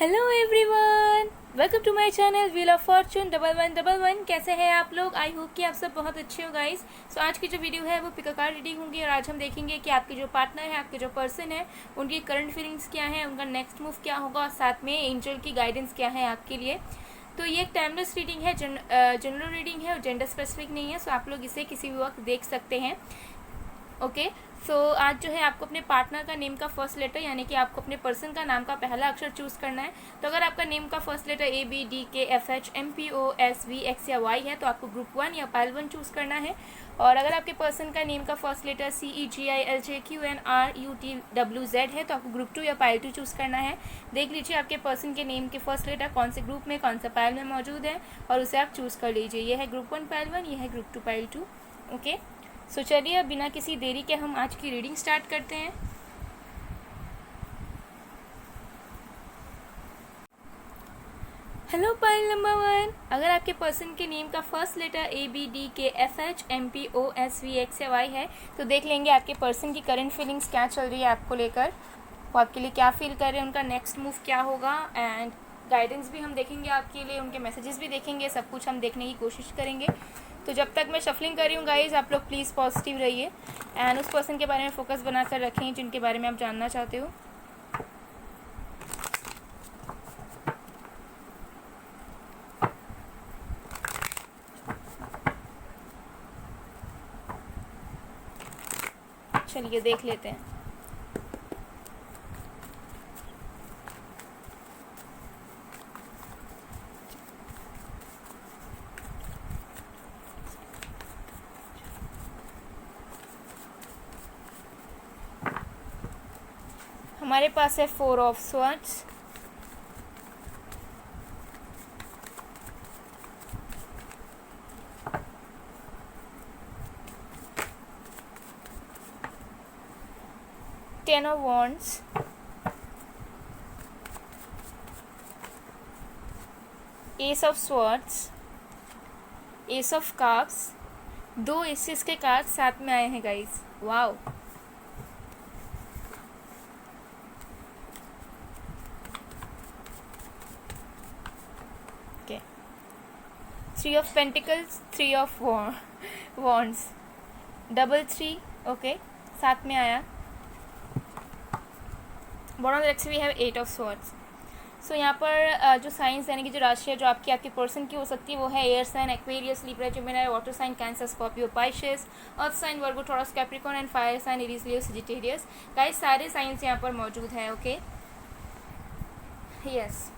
Hello everyone, welcome to my channel wheel of fortune 1111। कैसे हैं आप लोग? आई होप कि आप सब बहुत अच्छे हो गाइस। सो आज की जो वीडियो है वो पिक अ कार्ड रीडिंग होंगी और आज हम देखेंगे कि आपके जो पार्टनर है, आपके जो पर्सन है, उनकी करंट फीलिंग्स क्या है, उनका नेक्स्ट मूव क्या होगा और साथ में एंजल की गाइडेंस क्या है आपके लिए। तो ये एक टाइमलेस रीडिंग है, जनरल रीडिंग है और जेंडर स्पेसिफिक नहीं है। सो आप लोग इसे किसी भी वक्त देख सकते हैं। ओके, सो आज जो है आपको अपने पार्टनर का नेम का फर्स्ट लेटर यानी कि आपको अपने पर्सन का नाम का पहला अक्षर चूज़ करना है। तो अगर आपका नेम का फर्स्ट लेटर ABDKFHMPOSV X या Y है तो आपको ग्रुप 1 या पाइल 1 चूज़ करना है। और अगर आपके पर्सन का नेम का फर्स्ट लेटर CEGILJQNRUTWZ है तो आपको ग्रुप 2 या पाइल 2 चूज़ करना है। देख लीजिए आपके पर्सन के नेम के फर्स्ट लेटर कौन से ग्रुप में, कौन सा पाइल में मौजूद है और उसे आप चूज़ कर लीजिए। ये है ग्रुप 1 पाइल 1, ये है ग्रुप 2 पाइल 2। ओके, सो चलिए अब बिना किसी देरी के हम आज की रीडिंग स्टार्ट करते हैं। हेलो पाइल नंबर 1, अगर आपके पर्सन के नेम का फर्स्ट लेटर ABDKFHMPOSV X या Y है तो देख लेंगे आपके पर्सन की करंट फीलिंग्स क्या चल रही है आपको लेकर, वो आपके लिए क्या फील कर रहे हैं, उनका नेक्स्ट मूव क्या होगा एंड गाइडेंस भी हम देखेंगे आपके लिए, उनके मैसेजेस भी देखेंगे, सब कुछ हम देखने की कोशिश करेंगे। तो जब तक मैं शफलिंग कर रही हूँ गाइज, आप लोग प्लीज़ पॉजिटिव रहिए एंड उस पर्सन के बारे में फोकस बनाकर रखें जिनके बारे में आप जानना चाहते हो। चलिए देख लेते हैं। हमारे पास है 4 of swords, ten of wands, ace of swords, ace of cups. 2 aces के कार्ड साथ में आए हैं guys, wow. Okay, 3 of pentacles, 3 of wands, double 3, okay, साथ में आया। Bottom left we have 8 of swords. So यहाँ पर जो साइंस यानी कि जो राशि है जो आपके पर्सन की हो सकती है वो है air sign, Aquarius, Libra, Gemini, water sign, Cancer, Scorpio, Pisces, earth sign, Virgo, Taurus, Capricorn and fire sign, Aries, Leo, Sagittarius. Guys सारे साइंस यहाँ पर मौजूद है। Okay, yes.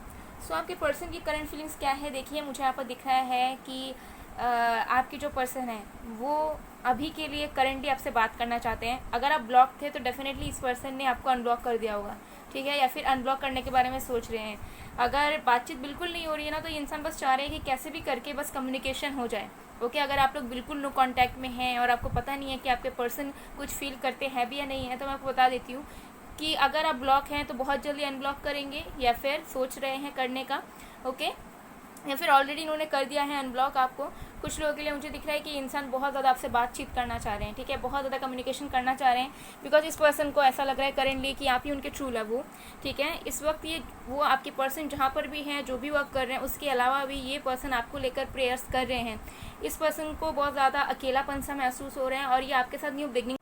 सो आपके पर्सन की करंट फीलिंग्स क्या है? देखिए मुझे यहाँ पर दिख रहा है कि आपकी जो पर्सन है वो अभी के लिए करंटली आपसे बात करना चाहते हैं। अगर आप ब्लॉक थे तो डेफिनेटली इस पर्सन ने आपको अनब्लॉक कर दिया होगा, ठीक है, या फिर अनब्लॉक करने के बारे में सोच रहे हैं। अगर बातचीत बिल्कुल नहीं हो रही है ना तो ये इंसान बस चाह रहे हैं कि कैसे भी करके बस कम्युनिकेशन हो जाए। ओके, अगर आप लोग बिल्कुल नो कांटेक्ट में हैं और आपको पता नहीं है कि आपके पर्सन कुछ फील करते हैं भी या नहीं है तो मैं आपको बता देती हूँ कि अगर आप ब्लॉक हैं तो बहुत जल्दी अनब्लॉक करेंगे या फिर सोच रहे हैं करने का। ओके, या फिर ऑलरेडी इन्होंने कर दिया है अनब्लॉक आपको। कुछ लोगों के लिए मुझे दिख रहा है कि इंसान बहुत ज़्यादा आपसे बातचीत करना चाह रहे हैं, ठीक है, बहुत ज़्यादा कम्युनिकेशन करना चाह रहे हैं बिकॉज इस पर्सन को ऐसा लग रहा है करेंटली कि आप ही उनके ट्रू लव हो, ठीक है। इस वक्त ये वो आपके पर्सन जहाँ पर भी हैं, जो भी वर्क कर रहे हैं, उसके अलावा भी ये पर्सन आपको लेकर प्रेयर्स कर रहे हैं। इस पर्सन को बहुत ज़्यादा अकेलापन सा महसूस हो रहा है और ये आपके साथ न्यू बिगनिंग,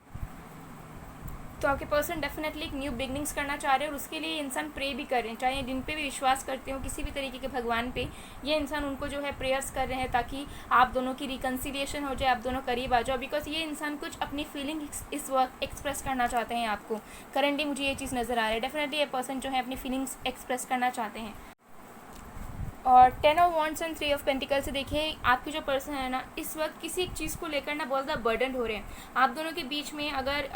तो आपके पर्सन डेफिनेटली एक न्यू बिगनिंग्स करना चाह रहे हैं और उसके लिए इंसान प्रे भी कर रहे हैं। चाहे जिन पे भी विश्वास करते हो किसी भी तरीके के भगवान पे, ये इंसान उनको जो है प्रेयर्स कर रहे हैं ताकि आप दोनों की रिकन्सिलिएशन हो जाए, आप दोनों करीब आ जाओ। बिकॉज ये इंसान कुछ अपनी फीलिंग इस वक्त एक्सप्रेस करना चाहते हैं आपको। करंटली मुझे ये चीज़ नज़र आ रहा है, डेफिनेटली ये पर्सन जो है अपनी फीलिंग्स एक्सप्रेस करना चाहते हैं। और 10 of wands and 3 of pentacle से देखिए आपकी जो पर्सन है ना इस वक्त किसी एक चीज़ को लेकर ना बहुत ज़्यादा बर्डन हो रहे हैं। आप दोनों के बीच में अगर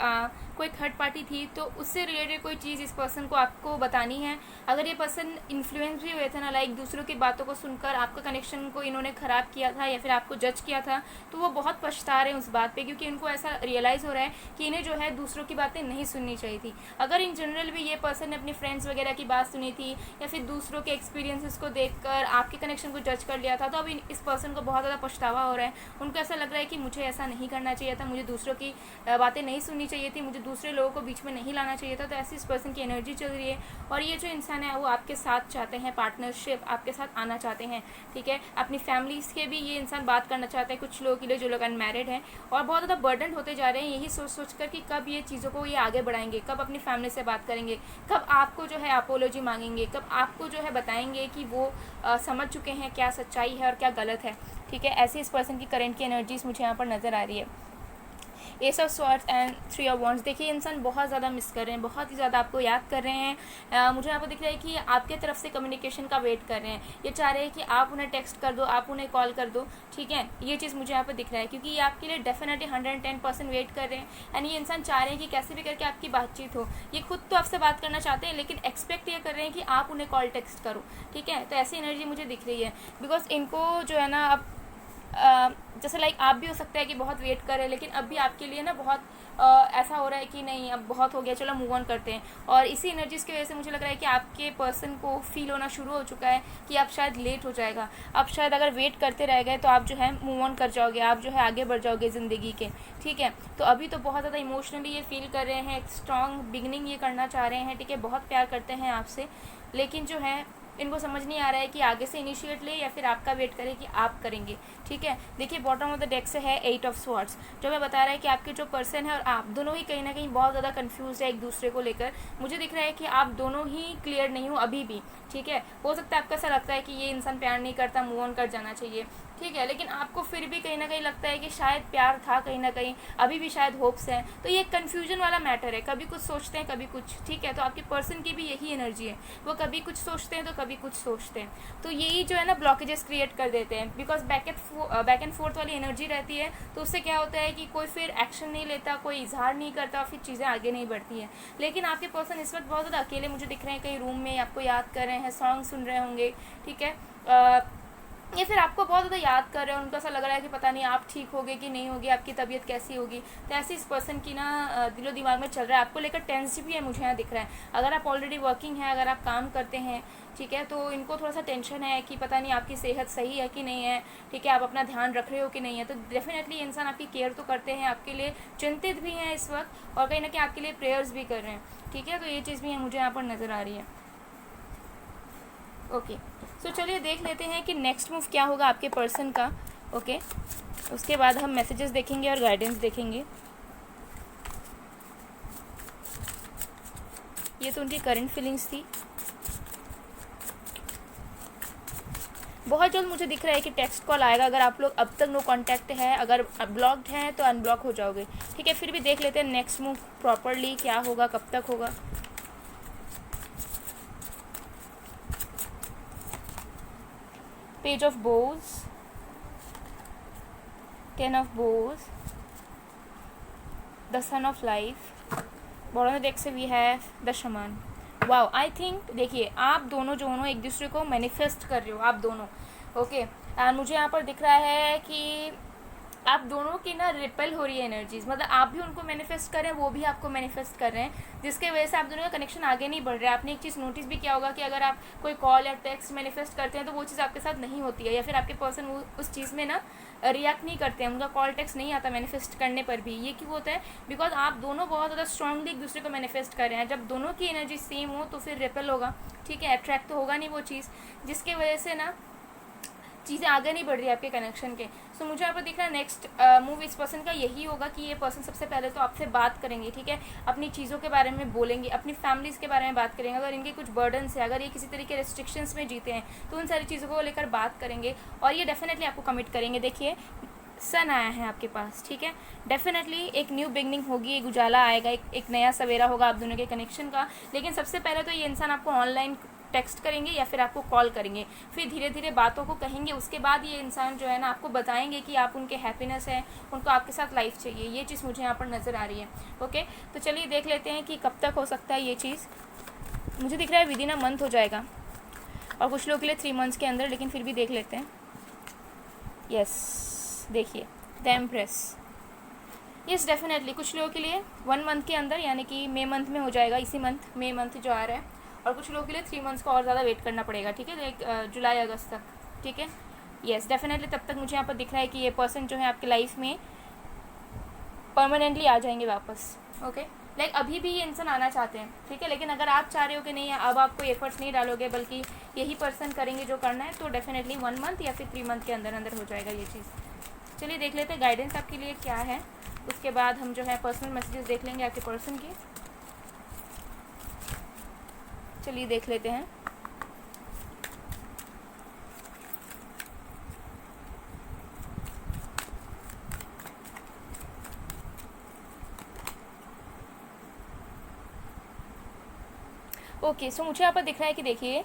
कोई थर्ड पार्टी थी तो उससे रिलेटेड कोई चीज़ इस पर्सन को आपको बतानी है। अगर ये पर्सन इन्फ्लुएंस भी हुए थे ना, लाइक दूसरों की बातों को सुनकर आपका कनेक्शन को इन्होंने ख़राब किया था या फिर आपको जज किया था, तो वो बहुत पछता रहे हैं उस बात पे क्योंकि इनको ऐसा रियलाइज़ हो रहा है कि इन्हें जो है दूसरों की बातें नहीं सुननी चाहिए थी। अगर इन जनरल भी ये पर्सन ने अपनी फ्रेंड्स वगैरह की बात सुनी थी या फिर दूसरों के एक्सपीरियंसेस को देखकर पर आपके कनेक्शन को जज कर लिया था, तो अभी इस पर्सन को बहुत ज़्यादा पछतावा हो रहा है। उनको ऐसा लग रहा है कि मुझे ऐसा नहीं करना चाहिए था, मुझे दूसरों की बातें नहीं सुननी चाहिए थी, मुझे दूसरे लोगों को बीच में नहीं लाना चाहिए था। तो ऐसी इस पर्सन की एनर्जी चल रही है। और ये जो इंसान है वो आपके साथ चाहते हैं, पार्टनरशिप आपके साथ आना चाहते हैं, ठीक है। अपनी फैमिलीज़ के भी ये इंसान बात करना चाहते हैं कुछ लोगों के लिए, जो लोग अनमैरिड हैं और बहुत ज़्यादा बर्डन होते जा रहे हैं यही सोच सोच कर कि कब ये चीज़ों को ये आगे बढ़ाएंगे, कब अपनी फैमिली से बात करेंगे, कब आपको जो है अपोलॉजी मांगेंगे, कब आपको जो है बताएंगे कि वो समझ चुके हैं क्या सच्चाई है और क्या गलत है, ठीक है। ऐसी इस पर्सन की करंट की एनर्जीज मुझे यहाँ पर नज़र आ रही है। S of swords and 3 of wands. देखिए इंसान बहुत ज़्यादा मिस कर रहे हैं, बहुत ही ज़्यादा आपको याद कर रहे हैं। मुझे यहाँ पर दिख रहा है कि आपके तरफ से कम्युनिकेशन का वेट कर रहे हैं। ये चाह रहे हैं कि आप उन्हें टेक्स्ट कर दो, आप उन्हें कॉल कर दो, ठीक है। ये चीज़ मुझे यहाँ पर दिख रहा है क्योंकि ये आपके लिए डेफिनेटली 110% वेट कर रहे हैं। एंड ये इंसान चाह रहे हैं कि कैसे भी करके आपकी बातचीत हो। ये खुद तो आपसे बात करना चाहते हैं लेकिन एक्सपेक्ट ये कर रहे हैं कि आप उन्हें कॉल टेक्स्ट करो, ठीक है। तो ऐसी एनर्जी मुझे दिख रही है बिकॉज इनको जो है ना अब जैसे लाइक आप भी हो सकता है कि बहुत वेट कर रहे हैं लेकिन अब भी आपके लिए ना बहुत ऐसा हो रहा है कि नहीं अब बहुत हो गया, चलो मूव ऑन करते हैं। और इसी एनर्जीज़ की वजह से मुझे लग रहा है कि आपके पर्सन को फील होना शुरू हो चुका है कि आप शायद लेट हो जाएगा, आप शायद अगर वेट करते रह गए तो आप जो है मूव ऑन कर जाओगे, आप जो है आगे बढ़ जाओगे ज़िंदगी के, ठीक है। तो अभी तो बहुत ज़्यादा इमोशनली ये फील कर रहे हैं, एक स्ट्रॉन्ग बिगनिंग ये करना चाह रहे हैं, ठीक है। बहुत प्यार करते हैं आपसे लेकिन जो है इनको समझ नहीं आ रहा है कि आगे से इनिशिएट ले या फिर आपका वेट करें कि आप करेंगे, ठीक है। देखिए बॉटम ऑफ द डेक से है 8 ऑफ स्वॉर्ड्स, जो मैं बता रहा है कि आपके जो पर्सन है और आप दोनों ही कहीं ना कहीं बहुत ज़्यादा कंफ्यूज है एक दूसरे को लेकर। मुझे दिख रहा है कि आप दोनों ही क्लियर नहीं हो अभी भी, ठीक है। हो सकता है आपको ऐसा लगता है कि ये इंसान प्यार नहीं करता, मूव ऑन कर जाना चाहिए, ठीक है। लेकिन आपको फिर भी कहीं ना कहीं लगता है कि शायद प्यार था कहीं ना कहीं, अभी भी शायद होप्स हैं। तो ये कन्फ्यूजन वाला मैटर है, कभी कुछ सोचते हैं कभी कुछ, ठीक है। तो आपके पर्सन की भी यही एनर्जी है, वो कभी कुछ सोचते हैं तो कभी कुछ सोचते हैं। तो यही जो है ना ब्लॉकेजेस क्रिएट कर देते हैं बिकॉज बैक एंड फोर्थ वाली एनर्जी रहती है। तो उससे क्या होता है कि कोई फिर एक्शन नहीं लेता, कोई इजहार नहीं करता, फिर चीज़ें आगे नहीं बढ़ती हैं। लेकिन आपके पर्सन इस वक्त बहुत ज़्यादा अकेले मुझे दिख रहे हैं, कहीं रूम में आपको याद कर रहे हैं, सॉन्ग सुन रहे होंगे, ठीक है। या फिर आपको बहुत ज़्यादा याद कर रहे हैं, उनको ऐसा लग रहा है कि पता नहीं आप ठीक होगे कि नहीं होगी, आपकी तबीयत कैसी होगी। तो ऐसे इस पर्सन की ना दिलो दिमाग में चल रहा है, आपको लेकर टेंस भी है मुझे यहाँ दिख रहा है। अगर आप ऑलरेडी वर्किंग हैं, अगर आप काम करते हैं, ठीक है, तो इनको थोड़ा सा टेंशन है कि पता नहीं आपकी सेहत सही है कि नहीं है, ठीक है, आप अपना ध्यान रख रहे हो कि नहीं है। तो डेफिनेटली इंसान आपकी केयर तो करते हैं, आपके लिए चिंतित भी हैं इस वक्त और कहीं ना कहीं आपके लिए प्रेयर्स भी कर रहे हैं, ठीक है। तो ये चीज़ भी है मुझे यहाँ पर नज़र आ रही है। ओके सो चलिए देख लेते हैं कि नेक्स्ट मूव क्या होगा आपके पर्सन का, ओके। उसके बाद हम मैसेजेस देखेंगे और गाइडेंस देखेंगे। ये तो उनकी करंट फीलिंग्स थी। बहुत जल्द मुझे दिख रहा है कि टेक्स्ट कॉल आएगा। अगर आप लोग अब तक नो कांटेक्ट है, अगर ब्लॉक्ड हैं तो अनब्लॉक हो जाओगे, ठीक है। फिर भी देख लेते हैं नेक्स्ट मूव प्रॉपरली क्या होगा, कब तक होगा। Page of Bows, 10 of Bows, the Sun of Life, bottom of the deck से we have the Shaman। Wow, I think देखिए आप दोनों जो हो एक दूसरे को मैनिफेस्ट कर रहे हो, आप दोनों, ओके। एंड मुझे यहाँ पर दिख रहा है कि आप दोनों की ना रिपेल हो रही है एनर्जीज, मतलब आप भी उनको मैनिफेस्ट कर रहे हैं, वो भी आपको मैनिफेस्ट कर रहे हैं, जिसके वजह से आप दोनों का कनेक्शन आगे नहीं बढ़ रहा है। आपने एक चीज़ नोटिस भी किया होगा कि अगर आप कोई कॉल या टेक्स्ट मैनिफेस्ट करते हैं तो वो चीज़ आपके साथ नहीं होती है, या फिर आपके पर्सन वो उस चीज़ में ना रिएक्ट नहीं करते हैं, उनका कॉल टेक्स्ट नहीं आता मैनिफेस्ट करने पर भी। ये क्यों होता है? बिकॉज आप दोनों बहुत ज़्यादा स्ट्रांगली एक दूसरे को मैनिफेस्ट कर रहे हैं। जब दोनों की एनर्जी सेम हो तो फिर रिपेल होगा, ठीक है, अट्रैक्ट तो होगा नहीं वो चीज़, जिसके वजह से ना चीज़ें आगे नहीं बढ़ रही आपके कनेक्शन के। सो मुझे यहाँ पर दिख रहा है नेक्स्ट मूव इस पर्सन का यही होगा कि ये पर्सन सबसे पहले तो आपसे बात करेंगे, ठीक है, अपनी चीज़ों के बारे में बोलेंगे, अपनी फैमिलीज़ के बारे में बात करेंगे। अगर इनके कुछ बर्डन्स है, अगर ये किसी तरीके रेस्ट्रिक्शंस में जीते हैं तो उन सारी चीज़ों को लेकर बात करेंगे और ये डेफिनेटली आपको कमिट करेंगे। देखिए सन आया है आपके पास, ठीक है, डेफिनेटली एक न्यू बिगनिंग होगी, एक उजाला आएगा, एक नया सवेरा होगा आप दोनों के कनेक्शन का। लेकिन सबसे पहले तो ये इंसान आपको ऑनलाइन टेक्स्ट करेंगे या फिर आपको कॉल करेंगे, फिर धीरे धीरे बातों को कहेंगे, उसके बाद ये इंसान जो है ना आपको बताएंगे कि आप उनके हैप्पीनेस है, उनको आपके साथ लाइफ चाहिए। ये चीज़ मुझे यहाँ पर नज़र आ रही है, ओके। तो चलिए देख लेते हैं कि कब तक हो सकता है ये चीज़। मुझे दिख रहा है विदिन अ मंथ हो जाएगा और कुछ लोगों के लिए 3 मंथ्स के अंदर, लेकिन फिर भी देख लेते हैं। यस, देखिए द एम्प्रेस, यस डेफिनेटली कुछ लोगों के लिए 1 मंथ के अंदर, यानी कि मई मंथ में हो जाएगा, इसी मंथ मई मंथ जो आ रहा है। और कुछ लोगों के लिए 3 मंथ्स का और ज़्यादा वेट करना पड़ेगा, ठीक है, लाइक जुलाई अगस्त तक, ठीक है। येस डेफिनेटली तब तक मुझे यहाँ पर दिख रहा है कि ये पर्सन जो है आपकी लाइफ में परमानेंटली आ जाएंगे वापस, ओके। लाइक अभी भी ये इंसान आना चाहते हैं, ठीक है, लेकिन अगर आप चाह रहे हो कि नहीं अब आप कोई एफर्ट्स नहीं डालोगे बल्कि यही पर्सन करेंगे जो करना है, तो डेफिनेटली 1 मंथ या फिर 3 मंथ के अंदर अंदर हो जाएगा ये चीज़। चलिए देख लेते हैं गाइडेंस आपके लिए क्या है, उसके बाद हम जो है पर्सनल मैसेजेस देख लेंगे आपके पर्सन की। चलिए देख लेते हैं। ओके सो मुझे यहाँ पर दिख रहा है कि देखिए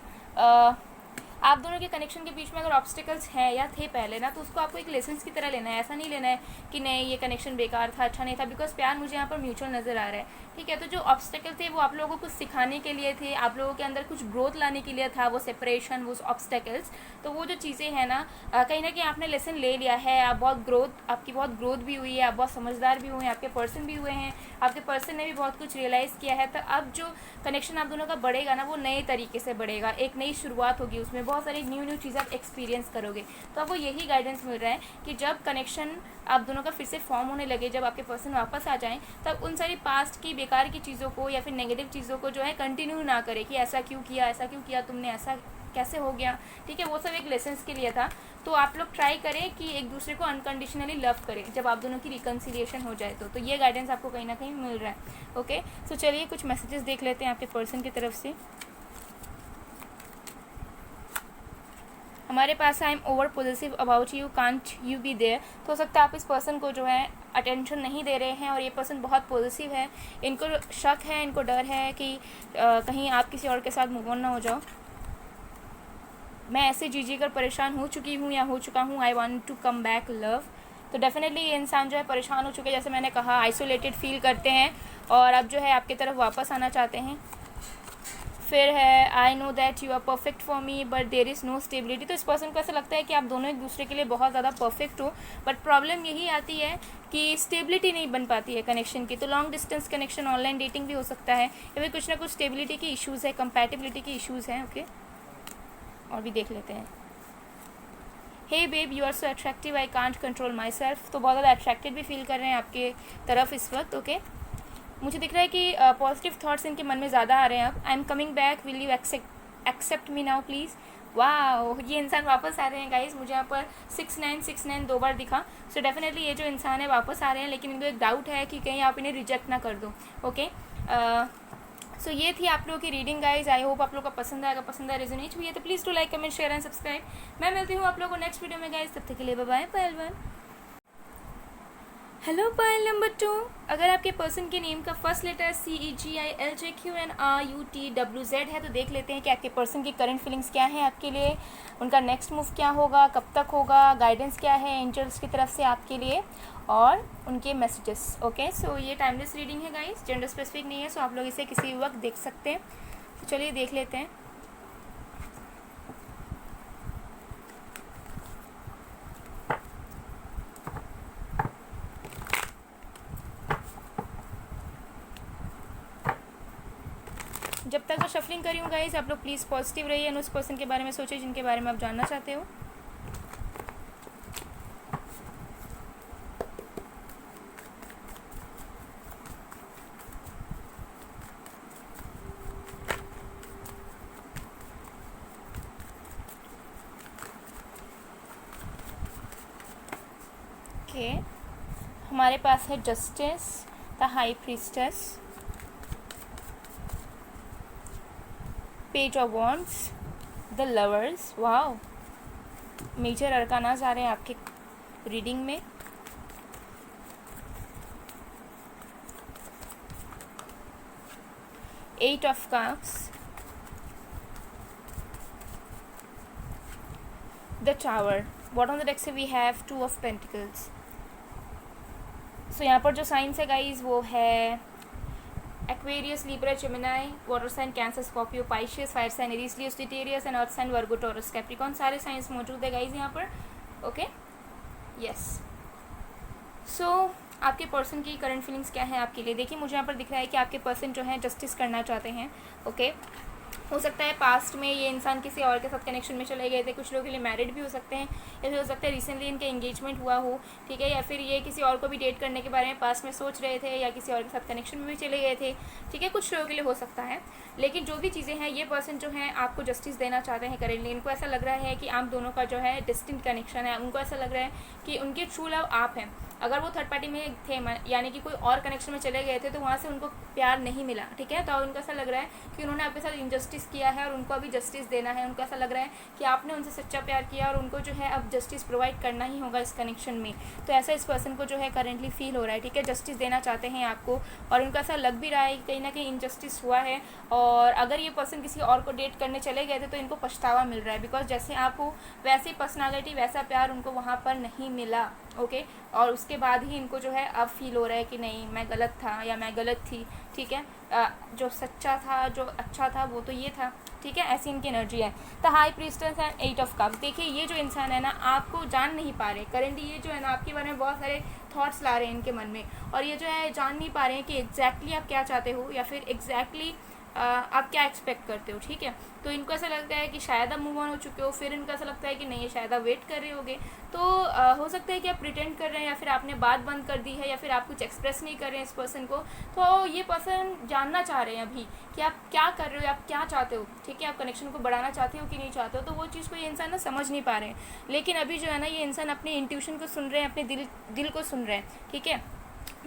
आप दोनों के कनेक्शन के बीच में अगर ऑब्स्टिकल्स हैं या थे पहले ना, तो उसको आपको एक लेसन्स की तरह लेना है। ऐसा नहीं लेना है कि नहीं ये कनेक्शन बेकार था, अच्छा नहीं था, बिकॉज प्यार मुझे यहाँ पर म्यूचुअल नज़र आ रहा है, ठीक है। तो जो ऑब्स्टिकल थे वो आप लोगों को कुछ सिखाने के लिए थे, आप लोगों के अंदर कुछ ग्रोथ लाने के लिए था, वो सेपरेशन, वो ऑब्स्टिकल्स। तो वो जो चीज़ें हैं ना कहीं ना कहीं आपने लेसन ले लिया है, आप बहुत ग्रोथ, आपकी बहुत ग्रोथ भी हुई है, आप बहुत समझदार भी हुए हैं, आपके पर्सन भी हुए हैं, आपके पर्सन ने भी बहुत कुछ रियलाइज़ किया है। तो अब जो कनेक्शन आप दोनों का बढ़ेगा ना, वो नए तरीके से बढ़ेगा, एक नई शुरुआत होगी, उसमें बहुत सारी न्यू चीज़ें आप एक्सपीरियंस करोगे। तो आपको यही गाइडेंस मिल रहा है कि जब कनेक्शन आप दोनों का फिर से फॉर्म होने लगे, जब आपके पर्सन वापस आ जाएं, तब उन सारी पास्ट की बेकार की चीज़ों को या फिर नेगेटिव चीज़ों को जो है कंटिन्यू ना करें कि ऐसा क्यों किया तुमने, ऐसा कैसे हो गया, ठीक है। वो सब एक लेसन्स के लिए था। तो आप लोग ट्राई करें कि एक दूसरे को अनकंडीशनली लव करें जब आप दोनों की रिकन्सिलिएशन हो जाए। तो ये गाइडेंस आपको कहीं ना कहीं मिल रहा है, ओके। सो चलिए कुछ मैसेजेस देख लेते हैं आपके पर्सन की तरफ से। हमारे पास I am over positive about you, can't you be there. तो हो सकता है आप इस पर्सन को जो है अटेंशन नहीं दे रहे हैं और ये पर्सन बहुत पॉजिटिव है, इनको शक है, इनको डर है कि कहीं आप किसी और के साथ मूव ऑन ना हो जाओ। मैं ऐसे जी कर परेशान हो चुकी हूँ या हो चुका हूँ, I want to come back love. तो डेफिनेटली ये इंसान जो है परेशान हो चुके हैं, जैसे मैंने कहा आइसोलेटेड फील करते हैं और अब जो है आपकी तरफ वापस आना चाहते हैं। फिर है I know that you are perfect for me but there is no stability. तो इस पर्सन को ऐसा लगता है कि आप दोनों एक दूसरे के लिए बहुत ज़्यादा परफेक्ट हो, बट प्रॉब्लम यही आती है कि स्टेबिलिटी नहीं बन पाती है कनेक्शन की। तो long distance connection, online dating भी हो सकता है, या फिर कुछ ना कुछ स्टेबिलिटी के इश्यूज़ है, कंपैटिबिलिटी के इश्यूज़ हैं, ओके। और भी देख लेते हैं। Hey babe you are so attractive I can't control myself. तो बहुत ज़्यादा अट्रैक्टेड भी फील कर रहे हैं आपके तरफ इस वक्त, ओके। मुझे दिख रहा है कि पॉजिटिव थॉट्स इनके मन में ज़्यादा आ रहे हैं अब। I am coming back, will you accept me now please. वाह, ये इंसान वापस आ रहे हैं गाइस। मुझे यहाँ पर 6969 2 बार दिखा। सो डेफिनेटली ये जो इंसान है वापस आ रहे हैं, लेकिन इनको एक डाउट है कि कहीं आप इन्हें रिजेक्ट ना कर दो, ओके। सो ये थी आप लोगों की रीडिंग गाइज। आई होप आप लोग का पसंद आएगा, पसंद आया रेजोनेट हुई है तो please to like comment share and subscribe. मैं मिलती हूँ आप लोगों को नेक्स्ट वीडियो में गाइज, तब तक के लिए बाय बाय। पायल 1। Hello pile number 2। अगर आपके पर्सन के नेम का फर्स्ट लेटर CEGILJQNRUTWZ है तो देख लेते हैं कि आपके पर्सन की करंट फीलिंग्स क्या है आपके लिए, उनका नेक्स्ट मूव क्या होगा, कब तक होगा, गाइडेंस क्या है एंजल्स की तरफ से आपके लिए और उनके मैसेजेस, ओके। सो ये टाइमलेस रीडिंग है गाइस, जेंडर स्पेसिफिक नहीं है, सो आप लोग इसे किसी भी वक्त देख सकते हैं। तो चलिए देख लेते हैं। जब तक मैं शफलिंग करी हूँ गाइस, आप लोग प्लीज़ पॉजिटिव रहिए और उस पर्सन के बारे में सोचिए जिनके बारे में आप जानना चाहते हो। ओके, हमारे पास है justice, the high priestess, page of wands, the lovers. Wow, major arcanas आ रहे हैं आपके रीडिंग में। Eight of cups, the tower. Bottom of the deck से we have 2 of pentacles. So यहाँ पर जो साइंस है गाइज वो है Aquarius, Libra, Gemini, water sign, Cancer, Scorpio, Pisces, fire sign Aries, Leo, Sagittarius and earth sign, Virgo, Taurus, Capricorn. सारे signs मौजूद है गाइज यहाँ पर, ओके। यस, सो आपके पर्सन की करंट फीलिंग्स क्या है आपके लिए। देखिए मुझे यहाँ पर दिख रहा है कि आपके पर्सन जो है जस्टिस करना चाहते हैं, ओके। हो सकता है पास्ट में ये इंसान किसी और के साथ कनेक्शन में चले गए थे, कुछ लोगों के लिए मैरिड भी हो सकते हैं, या फिर हो सकता है रिसेंटली इनका एंगेजमेंट हुआ हो, ठीक है, या फिर ये किसी और को भी डेट करने के बारे में पास्ट में सोच रहे थे, या किसी और के साथ कनेक्शन में भी चले गए थे, ठीक है, कुछ लोगों के लिए हो सकता है। लेकिन जो भी चीज़ें हैं, ये पर्सन जो है आपको जस्टिस देना चाहते हैं करेंटली। इनको ऐसा लग रहा है कि आप दोनों का जो है डिस्टिंक्ट कनेक्शन है, उनको ऐसा लग रहा है कि उनके ट्रू लव आप हैं। अगर वो थर्ड पार्टी में थे, यानी कि कोई और कनेक्शन में चले गए थे, तो वहाँ से उनको प्यार नहीं मिला, ठीक है, तो उनको ऐसा लग रहा है कि उन्होंने आपके साथ इनजस्टिस किया है और उनको अभी जस्टिस देना है। उनको ऐसा लग रहा है कि आपने उनसे सच्चा प्यार किया और उनको जो है अब जस्टिस प्रोवाइड करना ही होगा इस कनेक्शन में। तो ऐसा इस पर्सन को जो है करेंटली फील हो रहा है, ठीक है, जस्टिस देना चाहते हैं आपको, और उनको ऐसा लग भी रहा है कि कहीं ना कहीं इनजस्टिस हुआ है। और अगर ये पर्सन किसी और को डेट करने चले गए थे तो इनको पछतावा मिल रहा है, बिकॉज जैसे आप हो वैसी पर्सनालिटी, वैसा प्यार उनको वहाँ पर नहीं मिला, ओके। और उसके बाद ही इनको जो है अब फील हो रहा है कि नहीं, मैं गलत था या मैं गलत थी, ठीक है, जो सच्चा था, जो अच्छा था, वो तो ये था, ठीक है, ऐसी इनकी एनर्जी है। The high priestess and 8 of cups. देखिए ये जो इंसान है ना, आपको जान नहीं पा रहे करेंटली, ये जो है ना आपके बारे में बहुत सारे थॉट्स ला रहे हैं इनके मन में, और ये जो है जान नहीं पा रहे हैं कि एग्जैक्टली आप क्या चाहते हो, या फिर एग्जैक्टली आप क्या एक्सपेक्ट करते हो, ठीक है। तो इनको ऐसा लगता है कि शायद आप मूव ऑन हो चुके हो, फिर इनको ऐसा लगता है कि नहीं, शायद आप वेट कर रहे होगे। तो हो सकता है कि आप प्रिटेंड कर रहे हैं, या फिर आपने बात बंद कर दी है, या फिर आप कुछ एक्सप्रेस नहीं कर रहे हैं इस पर्सन को। तो ये पर्सन जानना चाह रहे हैं अभी कि आप क्या कर रहे हो, आप क्या चाहते हो, ठीक है, आप कनेक्शन को बढ़ाना चाहते हो कि नहीं चाहते हो। तो वो चीज़ को ये इंसान ना समझ नहीं पा रहे हैं। लेकिन अभी जो है ना, ये इंसान अपने इंट्यूशन को सुन रहे हैं, अपने दिल को सुन रहे हैं, ठीक है।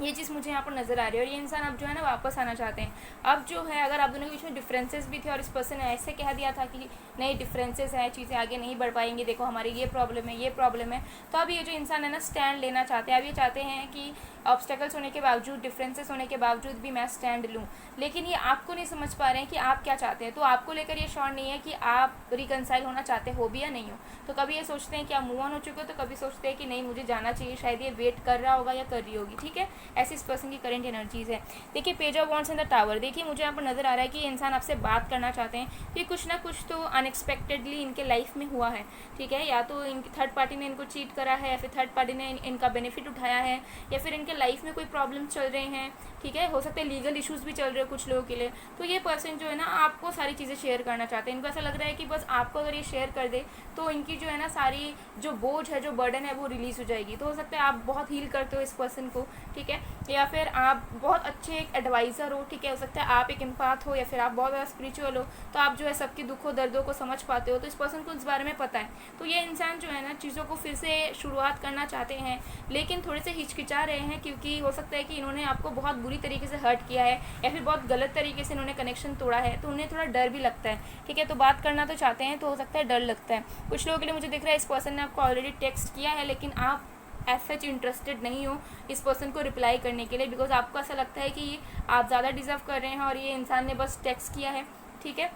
ये चीज़ मुझे यहाँ पर नज़र आ रही है, और ये इंसान अब जो है ना वापस आना चाहते हैं। अब जो है, अगर आप दोनों के बीच में डिफरेंसेस भी थे और इस पर्सन ने ऐसे कह दिया था कि नहीं डिफरेंसेस है, चीज़ें आगे नहीं बढ़ पाएंगी, देखो हमारी ये प्रॉब्लम है, ये प्रॉब्लम है, तो अब ये जो इंसान है ना स्टैंड लेना चाहते हैं। अब ये चाहते हैं कि ऑब्स्टेकल्स होने के बावजूद, डिफरेंसेस होने के बावजूद भी मैं स्टैंड लूँ। लेकिन ये आपको नहीं समझ पा रहे हैं कि आप क्या चाहते हैं। तो आपको लेकर ये श्योर नहीं है कि आप रिकनसाइल होना चाहते हो भी या नहीं हो। तो कभी ये सोचते हैं कि आप मूव ऑन हो चुके हो, तो कभी सोचते हैं कि नहीं, मुझे जाना चाहिए, शायद ये वेट कर रहा होगा या कर रही होगी, ठीक है। ऐसी इस पर्सन की करेंट एनर्जीज है। देखिए page of wands and the tower. देखिए मुझे यहाँ पर नज़र आ रहा है कि ये इंसान आपसे बात करना चाहते हैं, कि कुछ ना कुछ तो अनएक्सपेक्टेडली इनके लाइफ में हुआ है, ठीक है। या तो इनकी थर्ड पार्टी ने इनको चीट करा है, या फिर थर्ड पार्टी ने इनका बेनिफिट उठाया है, या फिर इनके लाइफ में कोई प्रॉब्लम चल रहे हैं, ठीक है। हो सकता है लीगल इश्यूज़ भी चल रहे हो कुछ लोगों के लिए। तो ये पर्सन जो है ना आपको सारी चीज़ें शेयर करना चाहते हैं। इनको ऐसा लग रहा है कि बस आपको अगर ये शेयर कर दे तो इनकी जो है ना सारी जो बोझ है, जो बर्डन है, वो रिलीज़ हो जाएगी। तो हो सकता है आप बहुत हील करते हो इस पर्सन को, ठीक है, या फिर आप बहुत अच्छे एक एडवाइज़र हो, ठीक है। हो सकता है आप एक एम्पैथ हो, या फिर आप बहुत ज़्यादा स्पिरिचुअल हो, तो आप जो है सबकी दुखों दर्दों को समझ पाते हो। तो इस पर्सन को इस बारे में पता है। तो ये इंसान जो है ना चीज़ों को फिर से शुरुआत करना चाहते हैं, लेकिन थोड़े से हिचकिचा रहे हैं, क्योंकि हो सकता है कि इन्होंने आपको बहुत बुरी तरीके से हर्ट किया है, या फिर बहुत गलत तरीके से इन्होंने कनेक्शन तोड़ा है। तो उन्हें थोड़ा डर भी लगता है, ठीक है। तो बात करना तो चाहते हैं, तो हो सकता है डर लगता है। कुछ लोगों के लिए मुझे दिख रहा है इस पर्सन ने आपको ऑलरेडी टेक्स्ट किया है, लेकिन आप एज सच इंटरेस्टेड नहीं हो इस पर्सन को रिप्लाई करने के लिए, बिकॉज आपको ऐसा लगता है कि आप ज़्यादा डिजर्व कर रहे हैं और ये इंसान ने बस टेक्स्ट किया है, ठीक है।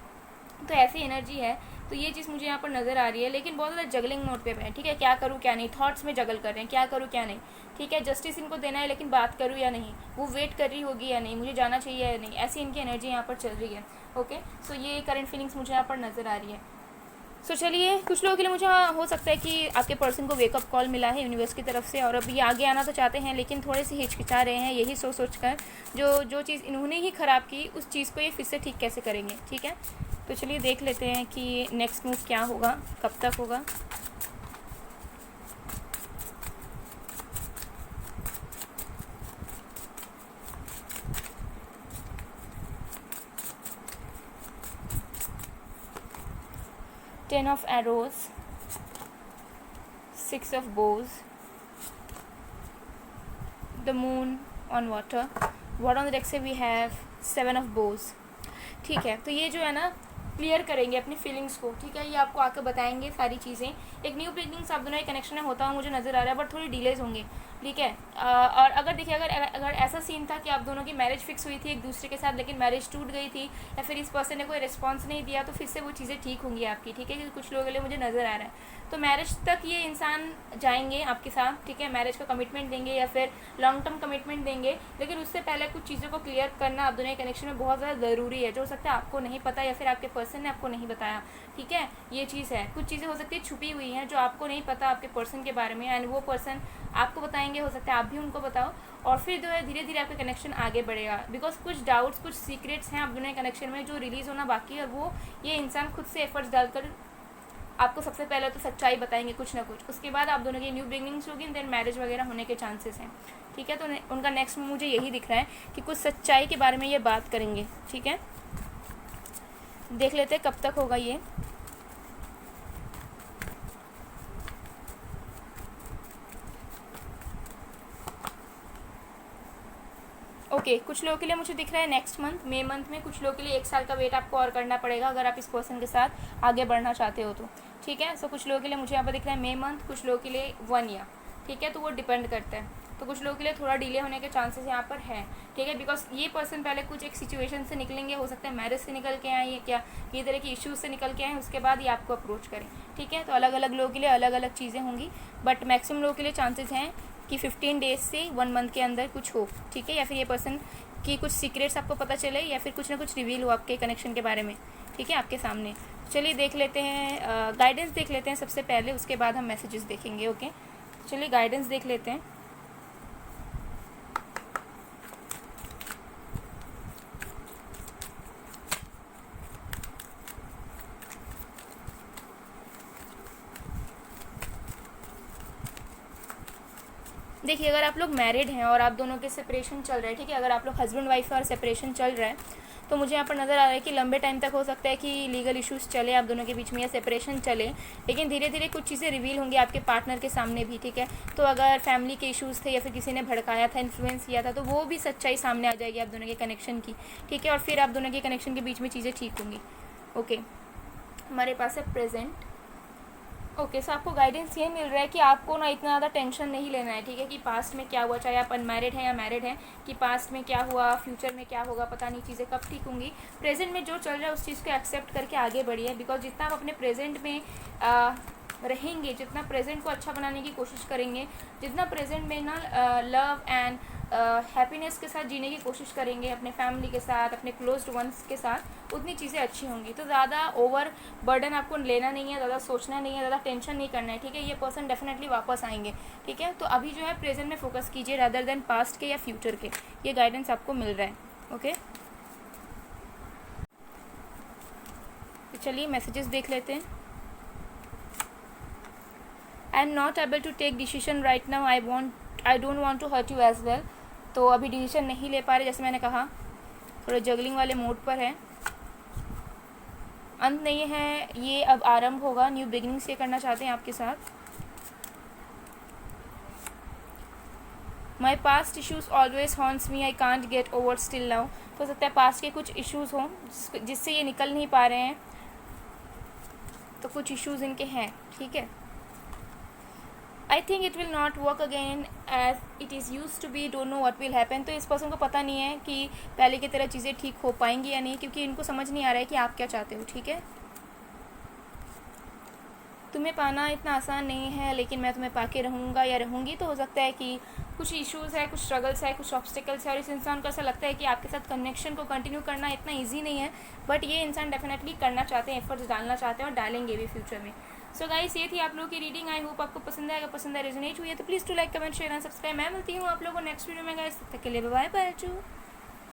तो ऐसी एनर्जी है। तो ये चीज़ मुझे यहाँ पर नज़र आ रही है, लेकिन बहुत ज़्यादा जगलिंग मोड पे है, ठीक है। क्या करूँ क्या नहीं, थॉट्स में जगल कर रहे हैं, क्या करूँ क्या नहीं, ठीक है। जस्टिस इनको देना है, लेकिन बात करूँ या नहीं, वो वेट कर रही होगी या नहीं, मुझे जाना चाहिए या नहीं, ऐसी इनकी एनर्जी यहाँ पर चल रही है, ओके। सो ये करंट फीलिंग्स मुझे यहाँ पर नज़र आ रही है। सो चलिए, कुछ लोगों के लिए मुझे हो सकता है कि आपके पर्सन को वेकअप कॉल मिला है यूनिवर्स की तरफ से, और अब ये आगे आना तो चाहते हैं, लेकिन थोड़े से हिचकिचा रहे हैं, यही सोच कर जो चीज़ इन्होंने ही ख़राब की, उस चीज़ को ये फिर से ठीक कैसे करेंगे, ठीक है। तो चलिए देख लेते हैं कि नेक्स्ट मूव क्या होगा, कब तक होगा। Ten of arrows, 6 of bows, the moon on water, what on the deck से we have 7 of bows, ठीक है। तो ये जो है ना क्लियर करेंगे अपनी फीलिंग्स को, ठीक है। ये आपको आकर बताएंगे सारी चीज़ें। एक न्यू बिगनिंग्स आप दोनों के कनेक्शन में होता हुआ मुझे नज़र आ रहा है, बट थोड़ी डिलेज होंगे, ठीक है। और अगर देखिए अगर ऐसा सीन था कि आप दोनों की मैरिज फिक्स हुई थी एक दूसरे के साथ, लेकिन मैरिज टूट गई थी, या फिर इस पर्सन ने कोई रिस्पॉन्स नहीं दिया, तो फिर से वो चीज़ें ठीक होंगी आपकी, ठीक है। क्योंकि कुछ लोगों के लिए मुझे नज़र आ रहा है। तो मैरिज तक ये इंसान जाएंगे आपके साथ, ठीक है। मैरिज का कमिटमेंट देंगे या फिर लॉन्ग टर्म कमिटमेंट देंगे, लेकिन उससे पहले कुछ चीज़ों को क्लियर करना आप दोनों के कनेक्शन में बहुत ज़्यादा ज़रूरी है, जो हो सकता है आपको नहीं पता, या फिर आपके पर्सन ने आपको नहीं बताया, ठीक है। ये चीज़ है, कुछ चीज़ें हो सकती है छुपी हुई हैं जो आपको नहीं पता आपके पर्सन के बारे में, एंड वो पर्सन आपको बताएंगे बताएंगे, हो सकता है आप भी उनको बताओ, और फिर जो है धीरे धीरे आपका कनेक्शन आगे बढ़ेगा। बिकॉज कुछ डाउट्स, कुछ सीक्रेट्स हैं आप दोनों के कनेक्शन में जो रिलीज़ होना बाकी है, और वो ये इंसान खुद से एफर्ट्स डालकर आपको सबसे पहले तो सच्चाई बताएंगे कुछ ना कुछ, उसके बाद आप दोनों की न्यू बिगिनिंग्स होगी, देन मैरिज वगैरह होने के चांसेस हैं। ठीक है, तो उनका नेक्स्ट में मुझे यही दिख रहा है कि कुछ सच्चाई के बारे में ये बात करेंगे। ठीक है, देख लेते हैं कब तक होगा ये। ओके, कुछ लोगों के लिए मुझे दिख रहा है नेक्स्ट मंथ, मई मंथ में। कुछ लोगों के लिए 1 साल का वेट आपको और करना पड़ेगा अगर आप इस पर्सन के साथ आगे बढ़ना चाहते हो तो। ठीक है, सो कुछ लोगों के लिए मुझे यहाँ पर दिख रहा है मई मंथ, कुछ लोगों के लिए 1 ईयर। ठीक है, तो वो डिपेंड करता है। तो कुछ लोगों के लिए थोड़ा डिले होने के चांसेस यहाँ पर है। ठीक है, बिकॉज ये पर्सन पहले कुछ एक सिचुएशन से निकलेंगे, हो सकता है मैरिज से निकल के आए, क्या ये तरह की इश्यूज से निकल के आए, उसके बाद ये आपको अप्रोच करें। ठीक है, तो अलग अलग लोगों के लिए अलग अलग चीज़ें होंगी, बट मैक्सिमम लोगों के लिए चांसेस हैं कि 15 डेज से 1 मंथ के अंदर कुछ हो। ठीक है, या फिर ये पर्सन कि कुछ सीक्रेट्स आपको पता चले, या फिर कुछ ना कुछ रिवील हो आपके कनेक्शन के बारे में। ठीक है, आपके सामने। चलिए देख लेते हैं, गाइडेंस देख लेते हैं सबसे पहले, उसके बाद हम मैसेजेस देखेंगे। ओके, चलिए गाइडेंस देख लेते हैं। देखिए, अगर आप लोग मैरिड हैं और आप दोनों के सेपरेशन चल रहा है, ठीक है, अगर आप लोग हस्बैंड वाइफ और सेपरेशन चल रहा है, तो मुझे यहाँ पर नज़र आ रहा है कि लंबे टाइम तक हो सकता है कि लीगल इश्यूज़ चले आप दोनों के बीच में, या सेपरेशन चले, लेकिन धीरे धीरे कुछ चीज़ें रिवील होंगी आपके पार्टनर के सामने भी। ठीक है, तो अगर फैमिली के इश्यूज़ थे या फिर किसी ने भड़काया था, इन्फ्लुएंस किया था, तो वो भी सच्चाई सामने आ जाएगी आप दोनों के कनेक्शन की। ठीक है, और फिर आप दोनों के कनेक्शन के बीच में चीज़ें ठीक होंगी। ओके, हमारे पास है प्रेजेंट। ओके, सो आपको गाइडेंस ये मिल रहा है कि आपको ना इतना ज़्यादा टेंशन नहीं लेना है। ठीक है, कि पास्ट में क्या हुआ, चाहे आप अनमैरिड हैं या मैरिड हैं, कि पास्ट में क्या हुआ, फ्यूचर में क्या होगा, पता नहीं चीज़ें कब ठीक होंगी। प्रेजेंट में जो चल रहा है उस चीज़ को एक्सेप्ट करके आगे बढ़िए, बिकॉज जितना आप अपने प्रेजेंट में रहेंगे, जितना प्रेजेंट को अच्छा बनाने की कोशिश करेंगे, जितना प्रेजेंट में ना लव एंड हैप्पीनेस के साथ जीने की कोशिश करेंगे अपने फैमिली के साथ, अपने क्लोज्ड वंस के साथ, उतनी चीज़ें अच्छी होंगी। तो ज़्यादा ओवर बर्डन आपको लेना नहीं है, ज़्यादा सोचना नहीं है, ज़्यादा टेंशन नहीं करना है। ठीक है, ये पर्सन डेफिनेटली वापस आएंगे। ठीक है, तो अभी जो है प्रेजेंट में फोकस कीजिए रादर देन पास्ट के या फ्यूचर के। ये गाइडेंस आपको मिल रहा है। ओके, तो चलिए मैसेजेस देख लेते हैं। I am not able to take decision right now, I don't want to hurt you as well. तो अभी डिसीजन नहीं ले पा रहे, जैसे मैंने कहा थोड़े जगलिंग वाले मोड पर है। अंत नहीं है, ये अब आरंभ होगा, न्यू बिगिनिंग्स ये करना चाहते हैं आपके साथ। My past issues always haunts me, I can't get over still now. तो हो सकता है पास्ट के कुछ इश्यूज़ हों जिससे ये निकल नहीं पा रहे हैं, तो कुछ इश्यूज़ इनके हैं। ठीक है, I think it will not work again as it is use to be, don't know what will happen. तो इस पर्सन को पता नहीं है कि पहले की तरह चीज़ें ठीक हो पाएंगी या नहीं, क्योंकि इनको समझ नहीं आ रहा है कि आप क्या चाहते हो। ठीक है, तुम्हें पाना इतना आसान नहीं है, लेकिन मैं तुम्हें पाके रहूँगा या रहूँगी। तो हो सकता है कि कुछ इश्यूज़ है, कुछ स्ट्रगल्स है, कुछ ऑब्स्टिकल्स है, और इस इंसान को ऐसा लगता है कि आपके साथ कनेक्शन को कंटिन्यू करना इतना ईजी नहीं है, बट ये इंसान डेफिनेटली करना चाहते हैं, एफर्ट्स डालना चाहते हैं और डालेंगे भी फ्यूचर में। सो गाइस, ये थी आप लोगों की रीडिंग। आई होप आपको पसंद आएगा, पसंद है, रेजोनेट हुई है तो please to like, comment, share and subscribe. मैं मिलती हूँ आप लोगों को नेक्स्ट वीडियो में गाइस, तब तक के लिए बाय बाय।